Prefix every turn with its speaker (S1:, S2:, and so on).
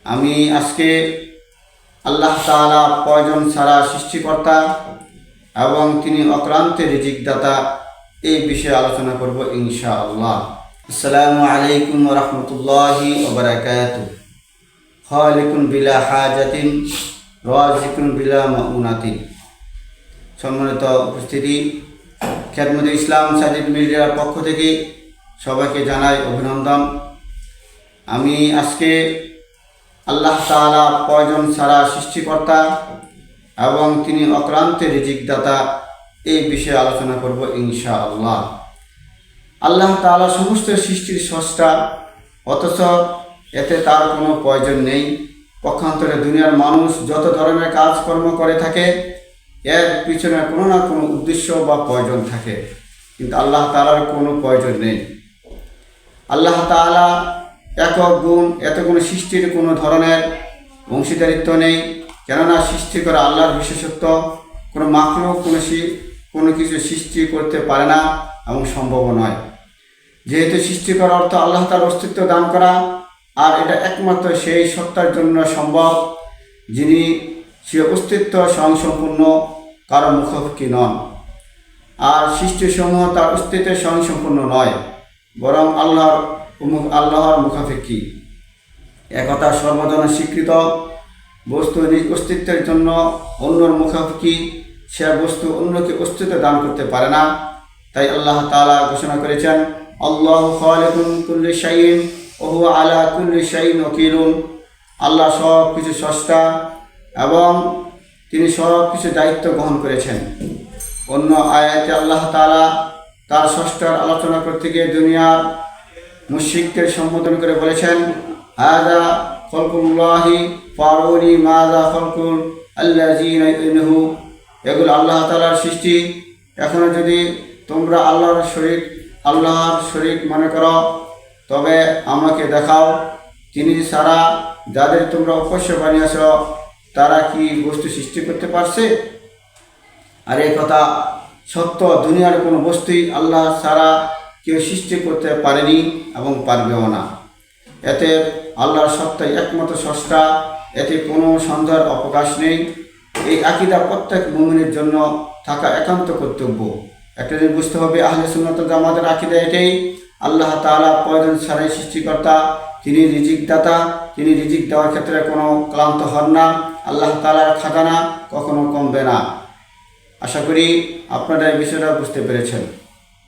S1: আমি আজকে আল্লাহ তাআলা প্রয়োজন ছাড়া সৃষ্টিকর্তা এবং তিনি অক্লান্ত রিজিকদাতা এই বিষয়ে আলোচনা করব ইনশাআল্লাহ। আসসালামু আলাইকুম ওয়া রাহমাতুল্লাহি ওয়া বারাকাতুহু। খালিকুন বিলা হাজাতিন রাজিকুন বিলা মাউনাতিন। সম্মানিত উপস্থিতি, খেদমতে ইসলাম সাজিদ মিডিয়ার পক্ষ থেকে সবাইকে জানাই অভিনন্দন। আমি আজকে আল্লাহ তাআলা প্রয়োজন ছাড়া সৃষ্টিকর্তা এবং তিনি অক্লান্ত রিজিকদাতা এই বিষয়ে আলোচনা করব ইনশাআল্লাহ। আল্লাহ তাআলা সমস্ত সৃষ্টির স্রষ্টা, অথচ এতে তার কোনো প্রয়োজন নেই। পক্ষান্তরে দুনিয়ার মানুষ যত ধরনের কাজকর্ম করে থাকে এর পিছনে কোনো না কোনো উদ্দেশ্য বা প্রয়োজন থাকে, কিন্তু আল্লাহ তাআলার কোনো প্রয়োজন নেই। আল্লাহ তাআলা একক গুণ, এত কোনো সৃষ্টির কোনো ধরনের অংশীদারিত্ব নেই, কেননা সৃষ্টি করা আল্লাহর বিশেষত্ব। কোনো মাখলুক কোনো কিছু সৃষ্টি করতে পারে না এবং সম্ভব নয়। যেহেতু সৃষ্টি করার অর্থ আল্লাহ তার অস্তিত্ব দান করা, আর এটা একমাত্র সেই সত্তার জন্য সম্ভব যিনি সে অস্তিত্ব স্বয়ংসম্পূর্ণ, কারো মুখাপেক্ষী নন। আর সৃষ্টিসমূহ তার অস্তিত্বে স্বয়ংসম্পূর্ণ নয়, বরং আল্লাহর মুখাপেক্ষী। একথা সর্বজনে স্বীকৃত। বস্তু নিজ অস্তিত্বের জন্য অন্যর মুখাপেক্ষী, সে বস্তু অন্যকে অস্তিত্ব দান করতে পারে না। তাই আল্লাহ তাআলা ঘোষণা করেছেন, আল্লাহু খালিকুন কুল্লি শাইইন ওয়া হুয়া আলা কুল্লি শাইইন ওয়াকিলুন। আল্লাহ সব কিছু স্রষ্টা এবং তিনি সব কিছু দায়িত্ব গ্রহণ করেছেন। অন্য আয়াতে আল্লাহ তাআলা তার স্রষ্টার আলোচনা করতে গিয়ে দুনিয়ার মুশরিকদের সম্বোধন করে বলেছেন, হাযা খালকুল্লাহি ফারুনি মাযা খালকুল আল্লাযীনা ইউনহু। এগুলো আল্লাহ তাআলার সৃষ্টি, এখনো যদি তোমরা আল্লাহর শরীক মনে করো তবে আমাকে দেখাও, তিনি ছাড়া যাদের তোমরা উপাস্য বানিয়েছ তারা কি বস্তু সৃষ্টি করতে পারছে? আর এই কথা সত্য, দুনিয়ার কোনো বস্তুই আল্লাহ ছাড়া কেউ সৃষ্টি করতে পারেনি এবং পারবেও না। এতে আল্লাহর সত্তাই একমাত্র স্রষ্টা, এতে কোনো সন্দেহের অবকাশ নেই। এই আকীদা প্রত্যেক মুমিনের জন্য থাকা একান্ত কর্তব্য। একটা জিনিস বুঝতে হবে, আহলে সুন্নাত ওয়াল জামাতের আকীদা এটাই, আল্লাহ তাআলা প্রয়োজন ছাড়াই সৃষ্টিকর্তা, তিনি রিজিকদাতা, তিনি রিজিক দেওয়ার ক্ষেত্রে কোনো ক্লান্ত হন না। আল্লাহ তাআলার খাজানা কখনো কমবে না। আশা করি আপনারা এই বিষয়টা বুঝতে পেরেছেন।